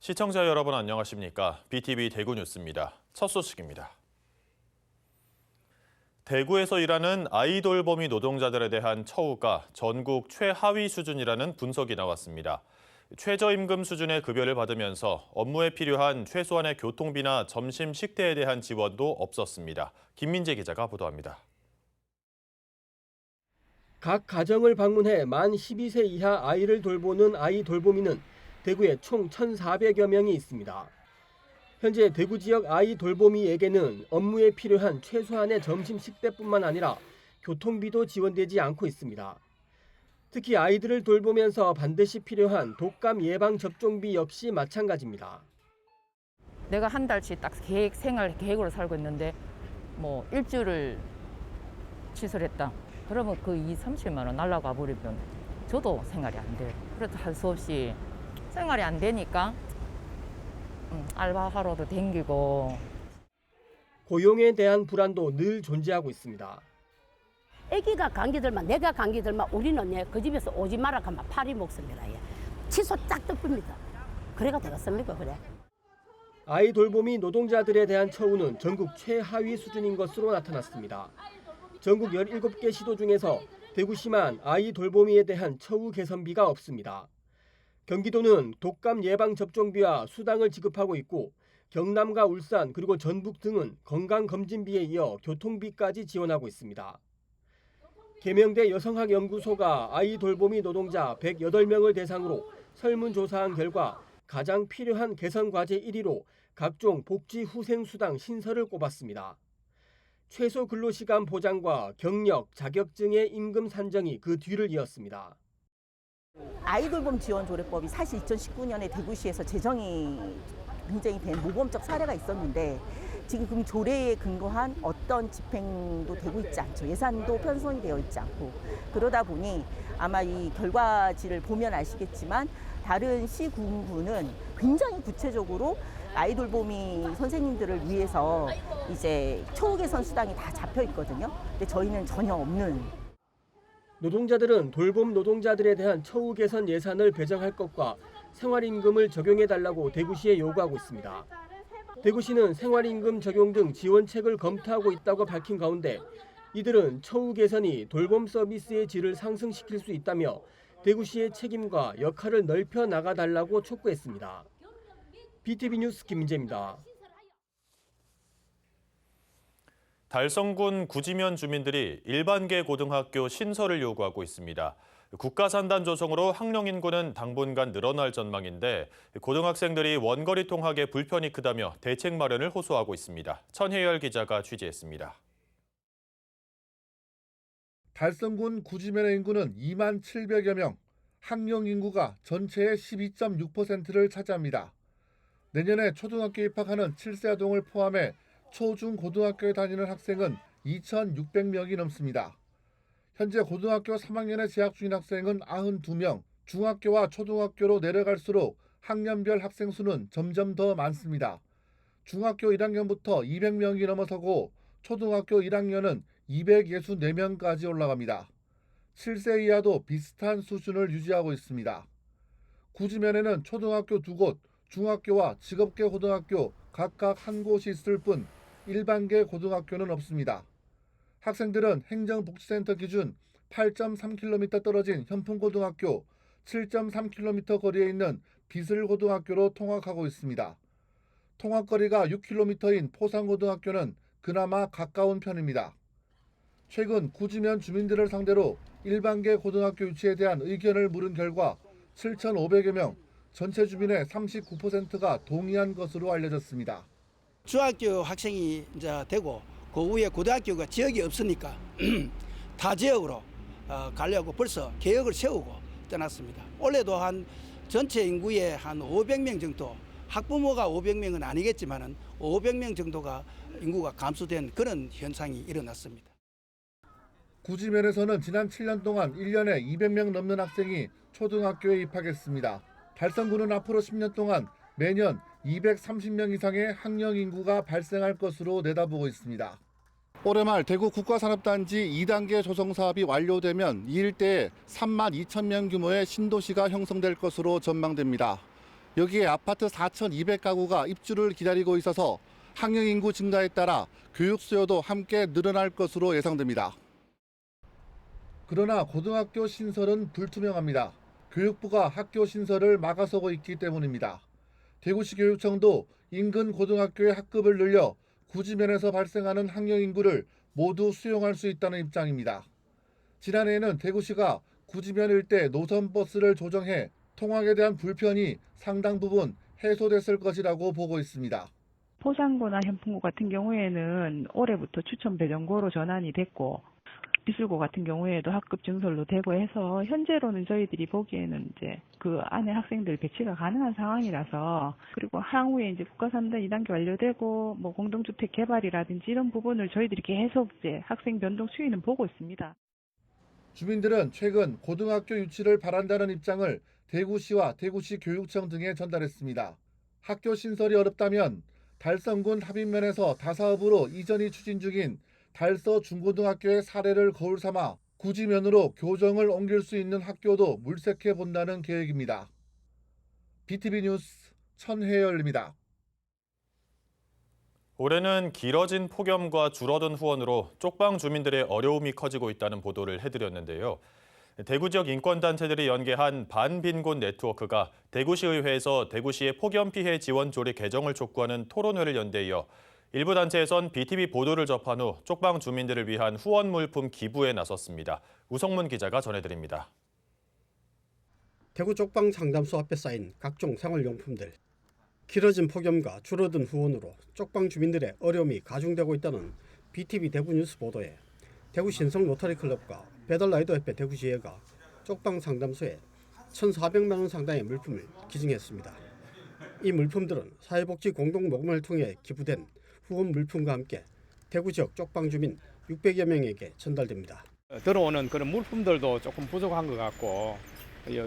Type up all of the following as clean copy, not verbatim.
시청자 여러분 안녕하십니까? BTV 대구 뉴스입니다. 첫 소식입니다. 대구에서 일하는 아이돌범위 노동자들에 대한 처우가 전국 최하위 수준이라는 분석이 나왔습니다. 최저임금 수준의 급여를 받으면서 업무에 필요한 최소한의 교통비나 점심 식대에 대한 지원도 없었습니다. 김민재 기자가 보도합니다. 각 가정을 방문해 만 12세 이하 아이를 돌보는 아이 돌보미는 대구에 총 1,400여 명이 있습니다. 현재 대구 지역 아이 돌보미에게는 업무에 필요한 최소한의 점심 식대뿐만 아니라 교통비도 지원되지 않고 있습니다. 특히 아이들을 돌보면서 반드시 필요한 독감 예방 접종비 역시 마찬가지입니다. 내가 한 달치 딱 생활 계획으로 살고 있는데 일주일을 취소했다. 그러면 그 30만 원 날라가 버리면 저도 생활이 안 돼요. 그래도 할 수 없이 생활이 안 되니까 알바하러도 댕기고. 고용에 대한 불안도 늘 존재하고 있습니다. 아기가 감기 들면 내가 감기 들면 우리는 그 집에서 오지 마라 하면 팔이 먹습니다. 취소 쫙 뜯깁니다. 그래가 되겠습니까 그래? 아이 돌보미 노동자들에 대한 처우는 전국 최하위 수준인 것으로 나타났습니다. 전국 17개 시도 중에서 대구시만 아이 돌보미에 대한 처우 개선비가 없습니다. 경기도는 독감 예방 접종비와 수당을 지급하고 있고 경남과 울산 그리고 전북 등은 건강검진비에 이어 교통비까지 지원하고 있습니다. 계명대 여성학연구소가 아이 돌보미 노동자 108명을 대상으로 설문조사한 결과 가장 필요한 개선 과제 1위로 각종 복지 후생 수당 신설을 꼽았습니다. 최소 근로시간 보장과 경력, 자격증의 임금 산정이 그 뒤를 이었습니다. 아이돌봄 지원 조례법이 사실 2019년에 대구시에서 제정이 굉장히 된 모범적 사례가 있었는데 지금 조례에 근거한 어떤 집행도 되고 있지 않죠. 예산도 편성이 되어 있지 않고 그러다 보니 아마 이 결과지를 보면 아시겠지만 다른 시군구는 굉장히 구체적으로 아이돌봄이 선생님들을 위해서 이제 처우 개선 수당이 다 잡혀 있거든요. 근데 저희는 전혀 없는. 노동자들은 돌봄 노동자들에 대한 처우 개선 예산을 배정할 것과 생활임금을 적용해달라고 대구시에 요구하고 있습니다. 대구시는 생활임금 적용 등 지원책을 검토하고 있다고 밝힌 가운데 이들은 처우 개선이 돌봄 서비스의 질을 상승시킬 수 있다며 대구시의 책임과 역할을 넓혀 나가달라고 촉구했습니다. BTV 뉴스 김민재입니다. 달성군 구지면 주민들이 일반계 고등학교 신설을 요구하고 있습니다. 국가산단 조성으로 학령 인구는 당분간 늘어날 전망인데 고등학생들이 원거리 통학에 불편이 크다며 대책 마련을 호소하고 있습니다. 천혜열 기자가 취재했습니다. 달성군 구지면의 인구는 2만 700여 명, 학령 인구가 전체의 12.6%를 차지합니다. 내년에 초등학교 입학하는 7세 아동을 포함해 초중 고등학교에 다니는 학생은 2,600명이 넘습니다. 현재 고등학교 3학년에 재학 중인 학생은 92명, 중학교와 초등학교로 내려갈수록 학년별 학생 수는 점점 더 많습니다. 중학교 1학년부터 200명이 넘어서고 초등학교 1학년은 264명까지 올라갑니다. 7세 이하도 비슷한 수준을 유지하고 있습니다. 구지면에는 초등학교 2곳, 중학교와 직업계 고등학교 각각 한 곳이 있을 뿐 일반계 고등학교는 없습니다. 학생들은 행정복지센터 기준 8.3km 떨어진 현풍고등학교, 7.3km 거리에 있는 비슬고등학교로 통학하고 있습니다. 통학거리가 6km인 포상고등학교는 그나마 가까운 편입니다. 최근 구지면 주민들을 상대로 일반계 고등학교 유치에 대한 의견을 물은 결과 7,500여 명, 전체 주민의 39%가 동의한 것으로 알려졌습니다. 중학교 학생이 이제 되고 그 후에 고등학교가 지역이 없으니까 타 지역으로 가려고 벌써 계획을 세우고 떠났습니다. 올해도 한 전체 인구의 한 500명 정도, 학부모가 500명은 아니겠지만은 500명 정도가 인구가 감소된 그런 현상이 일어났습니다. 구지면에서는 지난 7년 동안 1년에 200명 넘는 학생이 초등학교에 입학했습니다. 달성군은 앞으로 10년 동안 매년 230명 이상의 학령 인구가 발생할 것으로 내다보고 있습니다. 올해 말 대구 국가산업단지 2단계 조성 사업이 완료되면 이 일대에 3만 2천 명 규모의 신도시가 형성될 것으로 전망됩니다. 여기에 아파트 4,200가구가 입주를 기다리고 있어서 학령 인구 증가에 따라 교육 수요도 함께 늘어날 것으로 예상됩니다. 그러나 고등학교 신설은 불투명합니다. 교육부가 학교 신설을 막아서고 있기 때문입니다. 대구시 교육청도 인근 고등학교의 학급을 늘려 구지면에서 발생하는 학령 인구를 모두 수용할 수 있다는 입장입니다. 지난해에는 대구시가 구지면 일대 노선버스를 조정해 통학에 대한 불편이 상당 부분 해소됐을 것이라고 보고 있습니다. 포상고나 현풍고 같은 경우에는 올해부터 추천 배정고로 전환이 됐고 비술고 같은 경우에도 학급 증설로 되고 해서 현재로는 저희들이 보기에는 이제 그 안에 학생들 배치가 가능한 상황이라서 그리고 향후에 이제 국가 3단 2단계 완료되고 뭐 공동주택 개발이라든지 이런 부분을 저희들이 계속 이제 학생 변동 추이는 보고 있습니다. 주민들은 최근 고등학교 유치를 바란다는 입장을 대구시와 대구시 교육청 등에 전달했습니다. 학교 신설이 어렵다면 달성군 합의면에서 다사업으로 이전이 추진 중인 달서 중고등학교의 사례를 거울 삼아 구지면으로 교정을 옮길 수 있는 학교도 물색해 본다는 계획입니다. BTV 뉴스 천혜열입니다. 올해는 길어진 폭염과 줄어든 후원으로 쪽방 주민들의 어려움이 커지고 있다는 보도를 해드렸는데요. 대구 지역 인권단체들이 연계한 반빈곤 네트워크가 대구시의회에서 대구시의 폭염 피해 지원 조례 개정을 촉구하는 토론회를 연대 이어 일부 단체에선 BTV 보도를 접한 후 쪽방 주민들을 위한 후원 물품 기부에 나섰습니다. 우성문 기자가 전해드립니다. 대구 쪽방 상담소 앞에 쌓인 각종 생활용품들. 길어진 폭염과 줄어든 후원으로 쪽방 주민들의 어려움이 가중되고 있다는 BTV 대구 뉴스 보도에 대구 신성 로터리클럽과 배달라이더협회 대구시회가 쪽방 상담소에 1,400만 원 상당의 물품을 기증했습니다. 이 물품들은 사회복지 공동모금을 통해 기부된 후원 물품과 함께 대구 지역 쪽방 주민 600여 명에게 전달됩니다. 들어오는 그런 물품들도 조금 부족한 것 같고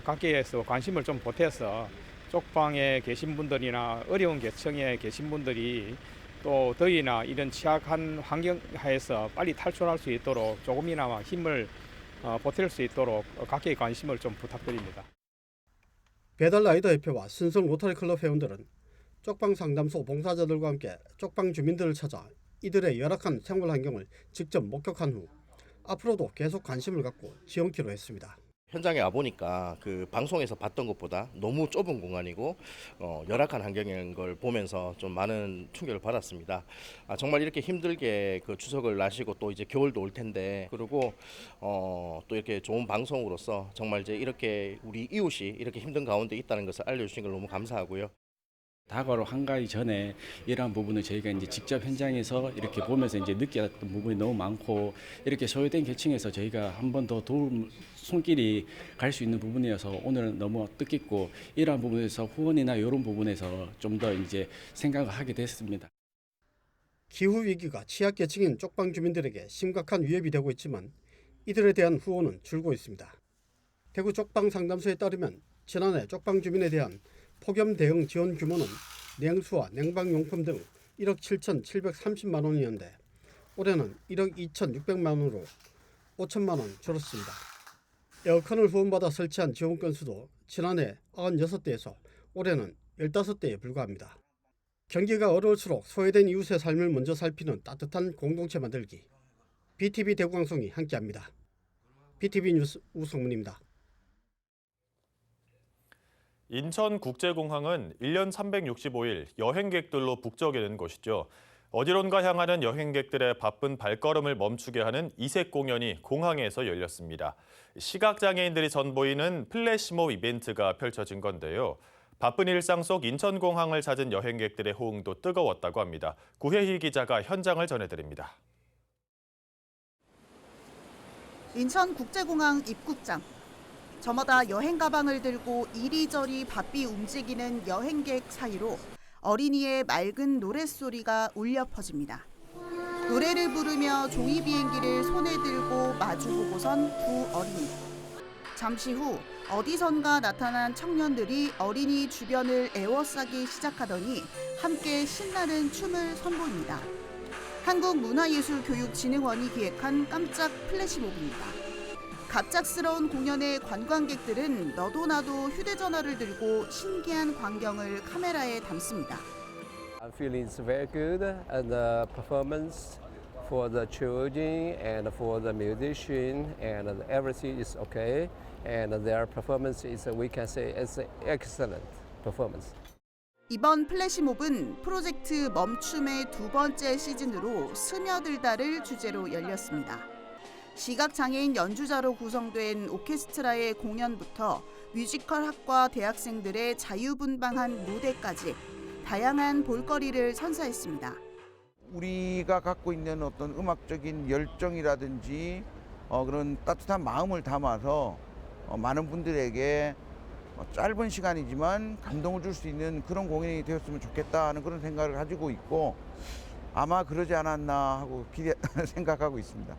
각계에서 관심을 좀 보태서 쪽방에 계신 분들이나 어려운 계층에 계신 분들이 또 더위나 이런 취약한 환경 하에서 빨리 탈출할 수 있도록 조금이나마 힘을 보탤 수 있도록 각계의 관심을 좀 부탁드립니다. 배달라이더 협회와 신성 로터리클럽 회원들은 쪽방 상담소 봉사자들과 함께 쪽방 주민들을 찾아 이들의 열악한 생활 환경을 직접 목격한 후 앞으로도 계속 관심을 갖고 지원키로 했습니다. 현장에 와보니까 그 방송에서 봤던 것보다 너무 좁은 공간이고 열악한 환경인 걸 보면서 좀 많은 충격을 받았습니다. 정말 이렇게 힘들게 그 추석을 나시고 또 이제 겨울도 올 텐데 그리고 또 이렇게 좋은 방송으로서 정말 이제 이렇게 우리 이웃이 이렇게 힘든 가운데 있다는 것을 알려주신 걸 너무 감사하고요. 다가로 한가위 전에 이러한 부분을 저희가 이제 직접 현장에서 이렇게 보면서 이제 느꼈던 부분이 너무 많고 이렇게 소외된 계층에서 저희가 한 번 더 도움 손길이 갈 수 있는 부분이어서 오늘 너무 뜻깊고 이러한 부분에서 후원이나 이런 부분에서 좀 더 이제 생각을 하게 됐습니다. 기후 위기가 취약 계층인 쪽방 주민들에게 심각한 위협이 되고 있지만 이들에 대한 후원은 줄고 있습니다. 대구 쪽방 상담소에 따르면 지난해 쪽방 주민에 대한 폭염 대응 지원 규모는 냉수와 냉방용품 등 1억 7,730만 원이었는데 올해는 1억 2,600만 원으로 5천만 원 줄었습니다. 에어컨을 후원받아 설치한 지원 건수도 지난해 96대에서 올해는 15대에 불과합니다. 경기가 어려울수록 소외된 이웃의 삶을 먼저 살피는 따뜻한 공동체 만들기. BTV 대구방송이 함께합니다. BTV 뉴스 우성문입니다. 인천국제공항은 1년 365일 여행객들로 북적이는 곳이죠. 어디론가 향하는 여행객들의 바쁜 발걸음을 멈추게 하는 이색 공연이 공항에서 열렸습니다. 시각장애인들이 선보이는 플래시몹 이벤트가 펼쳐진 건데요. 바쁜 일상 속 인천공항을 찾은 여행객들의 호응도 뜨거웠다고 합니다. 구혜희 기자가 현장을 전해드립니다. 인천국제공항 입국장. 저마다 여행 가방을 들고 이리저리 바삐 움직이는 여행객 사이로 어린이의 맑은 노랫소리가 울려 퍼집니다. 노래를 부르며 종이 비행기를 손에 들고 마주보고선 두 어린이. 잠시 후 어디선가 나타난 청년들이 어린이 주변을 에워싸기 시작하더니 함께 신나는 춤을 선보입니다. 한국문화예술교육진흥원이 기획한 깜짝 플래시몹입니다. 갑작스러운 공연에 관광객들은 너도 나도 휴대전화를 들고 신기한 광경을 카메라에 담습니다. I'm feeling it's very good and the performance for the children and for the musician and everything is okay and their performance is we can say it's excellent performance. 이번 플래시몹은 프로젝트 멈춤의 두 번째 시즌으로 스며들다를 주제로 열렸습니다. 시각장애인 연주자로 구성된 오케스트라의 공연부터 뮤지컬 학과 대학생들의 자유분방한 무대까지 다양한 볼거리를 선사했습니다. 우리가 갖고 있는 어떤 음악적인 열정이라든지 그런 따뜻한 마음을 담아서 많은 분들에게 짧은 시간이지만 감동을 줄 수 있는 그런 공연이 되었으면 좋겠다 하는 그런 생각을 가지고 있고 아마 그러지 않았나 하고 생각하고 있습니다.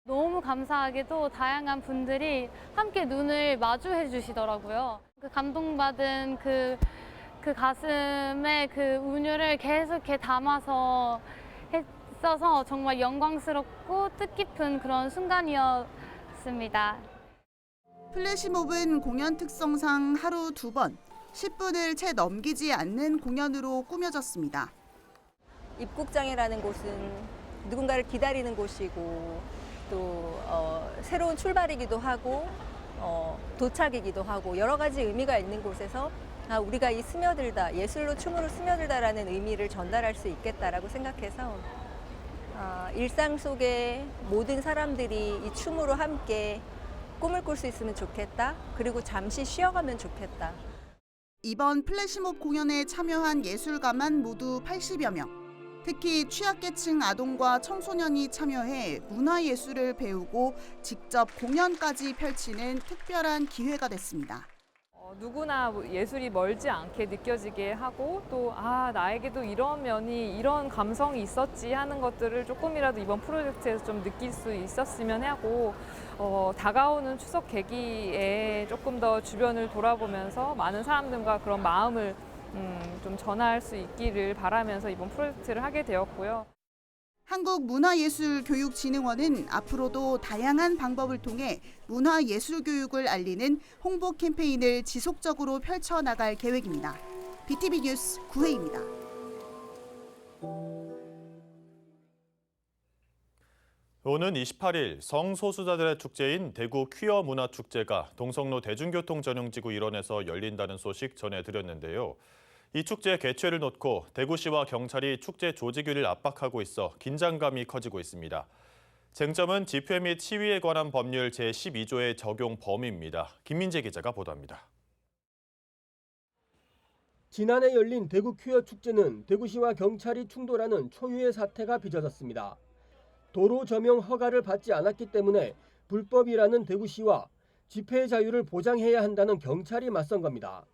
너무 감사하게도 다양한 분들이 함께 눈을 마주해 주시더라고요. 그 감동받은 그 가슴에 그 운율을 계속 이렇게 담아서 했어서 정말 영광스럽고 뜻깊은 그런 순간이었습니다. 플래시몹은 공연 특성상 하루 2번, 10분을 채 넘기지 않는 공연으로 꾸며졌습니다. 입국장이라는 곳은 누군가를 기다리는 곳이고 또 새로운 출발이기도 하고 도착이기도 하고 여러 가지 의미가 있는 곳에서 우리가 이 스며들다, 예술로 춤으로 스며들다라는 의미를 전달할 수 있겠다라고 생각해서 일상 속에 모든 사람들이 이 춤으로 함께 꿈을 꿀 수 있으면 좋겠다. 그리고 잠시 쉬어가면 좋겠다. 이번 플래시몹 공연에 참여한 예술가만 모두 80여 명. 특히 취약계층 아동과 청소년이 참여해 문화예술을 배우고 직접 공연까지 펼치는 특별한 기회가 됐습니다. 누구나 예술이 멀지 않게 느껴지게 하고 또 나에게도 이런 면이 이런 감성이 있었지 하는 것들을 조금이라도 이번 프로젝트에서 좀 느낄 수 있었으면 하고 다가오는 추석 계기에 조금 더 주변을 돌아보면서 많은 사람들과 그런 마음을 좀 전할 수 있기를 바라면서 이번 프로젝트를 하게 되었고요. 한국문화예술교육진흥원은 앞으로도 다양한 방법을 통해 문화예술교육을 알리는 홍보 캠페인을 지속적으로 펼쳐나갈 계획입니다. BTV 뉴스 구혜입니다. 오는 28일 성소수자들의 축제인 대구 퀴어 문화축제가 동성로 대중교통 전용지구 일원에서 열린다는 소식 전해드렸는데요. 이 축제 개최를 놓고 대구시와 경찰이 축제 조직위를 압박하고 있어 긴장감이 커지고 있습니다. 쟁점은 집회 및 시위에 관한 법률 제12조의 적용 범위입니다. 김민재 기자가 보도합니다. 지난해 열린 대구 퀴어 축제는 대구시와 경찰이 충돌하는 초유의 사태가 빚어졌습니다. 도로 점용 허가를 받지 않았기 때문에 불법이라는 대구시와 집회의 자유를 보장해야 한다는 경찰이 맞선 겁니다.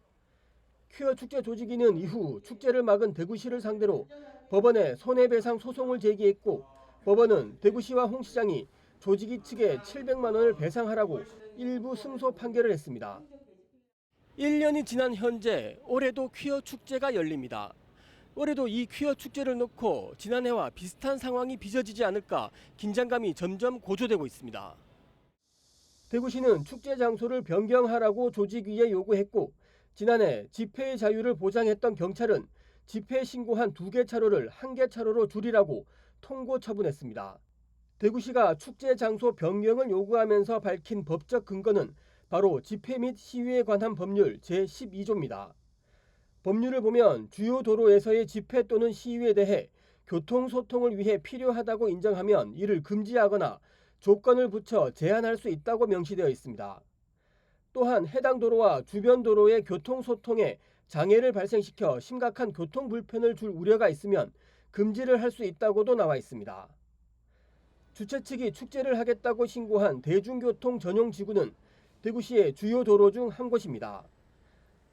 퀴어 축제 조직위는 이후 축제를 막은 대구시를 상대로 법원에 손해배상 소송을 제기했고 법원은 대구시와 홍 시장이 조직위 측에 700만 원을 배상하라고 일부 승소 판결을 했습니다. 1년이 지난 현재 올해도 퀴어 축제가 열립니다. 올해도 이 퀴어 축제를 놓고 지난해와 비슷한 상황이 빚어지지 않을까 긴장감이 점점 고조되고 있습니다. 대구시는 축제 장소를 변경하라고 조직위에 요구했고 지난해 집회의 자유를 보장했던 경찰은 집회 신고한 2개 차로를 1개 차로로 줄이라고 통고 처분했습니다. 대구시가 축제 장소 변경을 요구하면서 밝힌 법적 근거는 바로 집회 및 시위에 관한 법률 제12조입니다. 법률을 보면 주요 도로에서의 집회 또는 시위에 대해 교통소통을 위해 필요하다고 인정하면 이를 금지하거나 조건을 붙여 제한할 수 있다고 명시되어 있습니다. 또한 해당 도로와 주변 도로의 교통소통에 장애를 발생시켜 심각한 교통 불편을 줄 우려가 있으면 금지를 할 수 있다고도 나와 있습니다. 주최 측이 축제를 하겠다고 신고한 대중교통 전용 지구는 대구시의 주요 도로 중 한 곳입니다.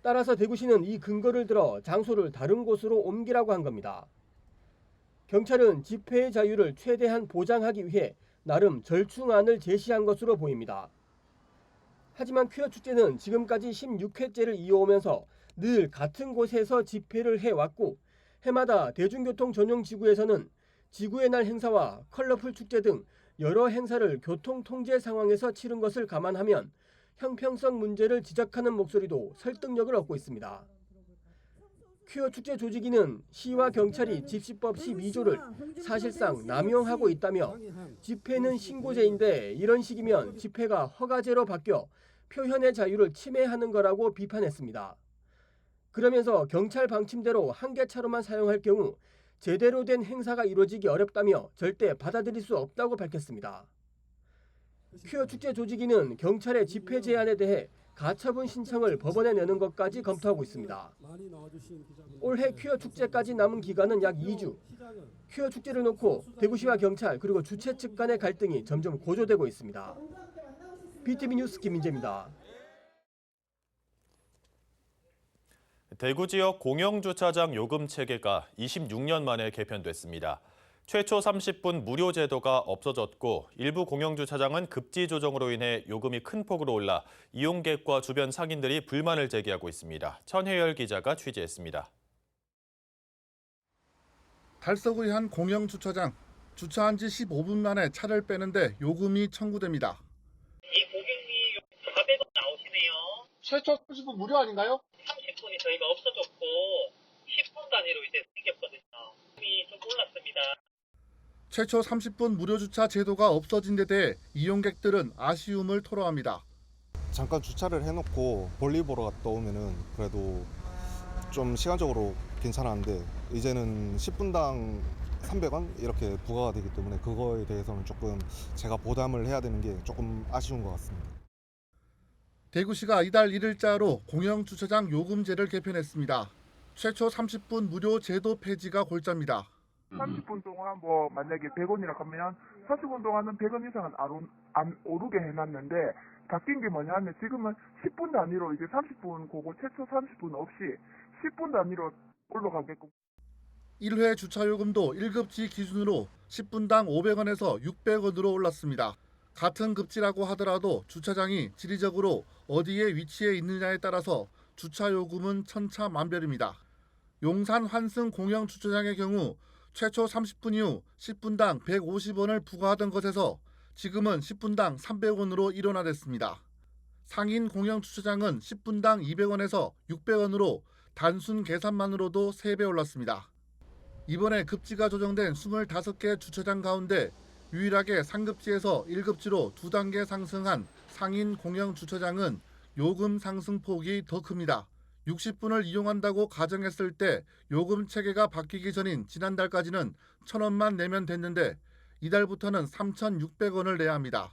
따라서 대구시는 이 근거를 들어 장소를 다른 곳으로 옮기라고 한 겁니다. 경찰은 집회의 자유를 최대한 보장하기 위해 나름 절충안을 제시한 것으로 보입니다. 하지만 퀴어 축제는 지금까지 16회째를 이어오면서 늘 같은 곳에서 집회를 해왔고 해마다 대중교통 전용 지구에서는 지구의 날 행사와 컬러풀 축제 등 여러 행사를 교통 통제 상황에서 치른 것을 감안하면 형평성 문제를 지적하는 목소리도 설득력을 얻고 있습니다. 퀴어 축제 조직위는 시와 경찰이 집시법 12조를 사실상 남용하고 있다며 집회는 신고제인데 이런 식이면 집회가 허가제로 바뀌어 표현의 자유를 침해하는 거라고 비판했습니다. 그러면서 경찰 방침대로 한계차로만 사용할 경우 제대로 된 행사가 이루어지기 어렵다며 절대 받아들일 수 없다고 밝혔습니다. 퀴어 축제 조직위는 경찰의 집회 제한에 대해 가처분 신청을 법원에 내는 것까지 검토하고 있습니다. 올해 퀴어 축제까지 남은 기간은 약 2주. 퀴어 축제를 놓고 대구시와 경찰 그리고 주최 측 간의 갈등이 점점 고조되고 있습니다. BTV 뉴스 김민재입니다. 대구 지역 공영주차장 요금 체계가 26년 만에 개편됐습니다. 최초 30분 무료 제도가 없어졌고 일부 공영주차장은 급지 조정으로 인해 요금이 큰 폭으로 올라 이용객과 주변 상인들이 불만을 제기하고 있습니다. 천혜열 기자가 취재했습니다. 달서구의 한 공영주차장. 주차한 지 15분 만에 차를 빼는데 요금이 청구됩니다. 이 고객님 400원 나오시네요. 최초 30분 무료 아닌가요? 30분이 저희가 없어졌고 10분 단위로 이제 생겼거든요. 요금이 좀 올랐습니다. 최초 30분 무료 주차 제도가 없어진 데 대해 이용객들은 아쉬움을 토로합니다. 잠깐 주차를 해놓고 볼일 보러 갔다 오면은 그래도 좀 시간적으로 괜찮았는데 이제는 10분당 300원 이렇게 부과가 되기 때문에 그거에 대해서는 조금 제가 부담을 해야 되는 게 조금 아쉬운 것 같습니다. 대구시가 이달 1일자로 공영주차장 요금제를 개편했습니다. 최초 30분 무료 제도 폐지가 골자입니다. 30분 동안 뭐 만약에 100원이라 하면 40분 동안은 100원 이상은 안 오르게 해놨는데 바뀐 게 뭐냐 하면 지금은 10분 단위로 이제 30분 그거 최초 30분 없이 10분 단위로 올라가게끔. 1회 주차요금도 1급지 기준으로 10분당 500원에서 600원으로 올랐습니다. 같은 급지라고 하더라도 주차장이 지리적으로 어디에 위치해 있느냐에 따라서 주차요금은 천차만별입니다. 용산 환승 공영주차장의 경우 최초 30분 이후 10분당 150원을 부과하던 것에서 지금은 10분당 300원으로 일원화됐습니다. 상인 공영주차장은 10분당 200원에서 600원으로 단순 계산만으로도 3배 올랐습니다. 이번에 급지가 조정된 25개 주차장 가운데 유일하게 상급지에서 1급지로 2단계 상승한 상인 공영주차장은 요금 상승폭이 더 큽니다. 60분을 이용한다고 가정했을 때 요금 체계가 바뀌기 전인 지난달까지는 1,000원만 내면 됐는데 이달부터는 3,600원을 내야 합니다.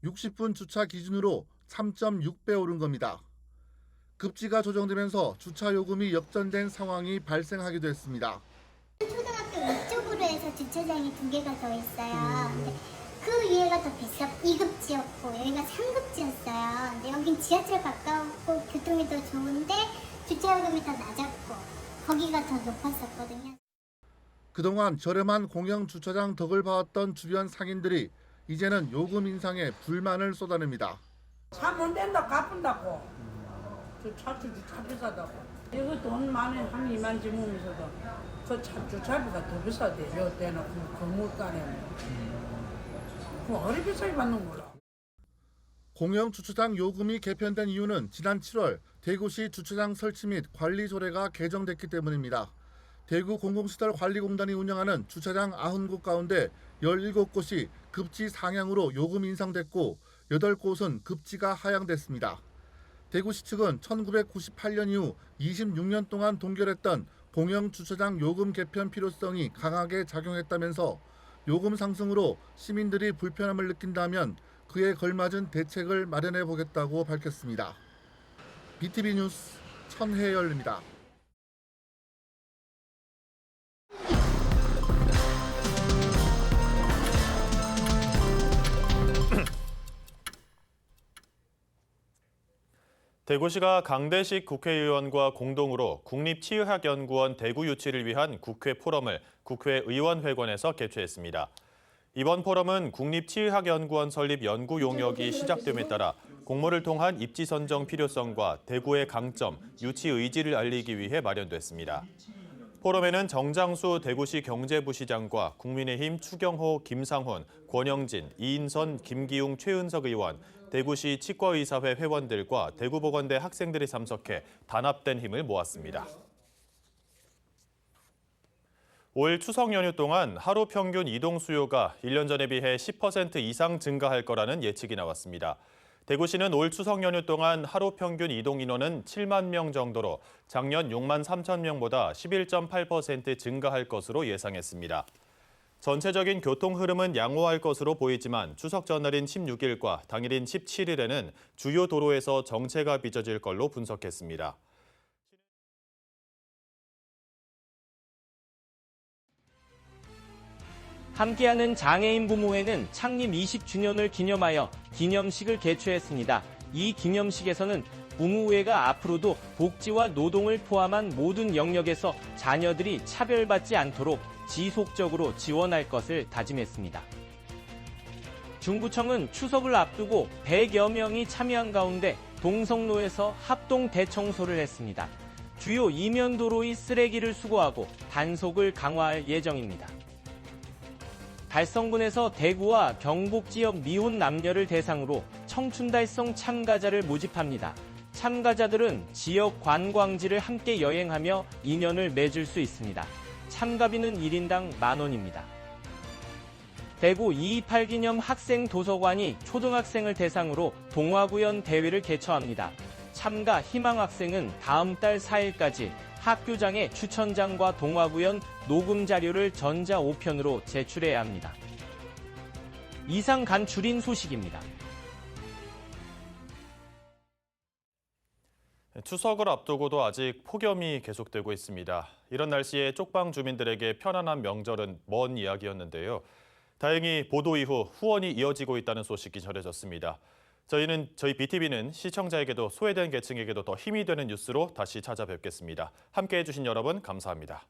60분 주차 기준으로 3.6배 오른 겁니다. 급지가 조정되면서 주차 요금이 역전된 상황이 발생하기도 했습니다. 초등학교 위쪽으로 해서 주차장이 2개가 더 있어요. 근데 그 위에가 더 비싸 2급지였고 여기가 3급지였어요. 근데 여긴 지하철 가까웠고 교통이 더 좋은데 주차요금이 더 낮았고 거기가 더 높았었거든요. 그동안 저렴한 공영주차장 덕을 봐왔던 주변 상인들이 이제는 요금 인상에 불만을 쏟아냅니다. 차 못 낸다 갚은다고. 저 차 비싸다고. 이거 돈 많이 한 2만 지면서도 그 주차비가 더 비싸대. 요 때는 건물가네. 그 어리 비싸게 받는 거라. 공영주차장 요금이 개편된 이유는 지난 7월 대구시 주차장 설치 및 관리 조례가 개정됐기 때문입니다. 대구 공공시설관리공단이 운영하는 주차장 90곳 가운데 17곳이 급지 상향으로 요금 인상됐고 8곳은 급지가 하향됐습니다. 대구시 측은 1998년 이후 26년 동안 동결했던 공영주차장 요금 개편 필요성이 강하게 작용했다면서 요금 상승으로 시민들이 불편함을 느낀다면 그에 걸맞은 대책을 마련해 보겠다고 밝혔습니다. BTV 뉴스 천혜열입니다. 대구시가 강대식 국회의원과 공동으로 국립치의학연구원 대구 유치를 위한 국회 포럼을 국회의원회관에서 개최했습니다. 이번 포럼은 국립치의학연구원 설립 연구 용역이 시작됨에 따라 공모를 통한 입지 선정 필요성과 대구의 강점, 유치 의지를 알리기 위해 마련됐습니다. 포럼에는 정장수 대구시 경제부시장과 국민의힘 추경호, 김상훈, 권영진, 이인선, 김기웅, 최은석 의원, 대구시 치과의사회 회원들과 대구보건대 학생들이 참석해 단합된 힘을 모았습니다. 올 추석 연휴 동안 하루 평균 이동 수요가 1년 전에 비해 10% 이상 증가할 거라는 예측이 나왔습니다. 대구시는 올 추석 연휴 동안 하루 평균 이동 인원은 7만 명 정도로 작년 6만 3천 명보다 11.8% 증가할 것으로 예상했습니다. 전체적인 교통 흐름은 양호할 것으로 보이지만 추석 전날인 16일과 당일인 17일에는 주요 도로에서 정체가 빚어질 걸로 분석했습니다. 함께하는 장애인 부모회는 창립 20주년을 기념하여 기념식을 개최했습니다. 이 기념식에서는 부모회가 앞으로도 복지와 노동을 포함한 모든 영역에서 자녀들이 차별받지 않도록 지속적으로 지원할 것을 다짐했습니다. 중구청은 추석을 앞두고 100여 명이 참여한 가운데 동성로에서 합동 대청소를 했습니다. 주요 이면도로의 쓰레기를 수거하고 단속을 강화할 예정입니다. 달성군에서 대구와 경북 지역 미혼 남녀를 대상으로 청춘달성 참가자를 모집합니다. 참가자들은 지역 관광지를 함께 여행하며 인연을 맺을 수 있습니다. 참가비는 1인당 10,000원입니다. 대구 228 기념 학생 도서관이 초등학생을 대상으로 동화구연 대회를 개최합니다. 참가 희망 학생은 다음 달 4일까지 학교장에 추천장과 동화구연 녹음 자료를 전자 5편으로 제출해야 합니다. 이상 간추린 소식입니다. 추석을 앞두고도 아직 폭염이 계속되고 있습니다. 이런 날씨에 쪽방 주민들에게 편안한 명절은 먼 이야기였는데요. 다행히 보도 이후 후원이 이어지고 있다는 소식이 전해졌습니다. 저희 BTV는 시청자에게도 소외된 계층에게도 더 힘이 되는 뉴스로 다시 찾아뵙겠습니다. 함께해 주신 여러분 감사합니다.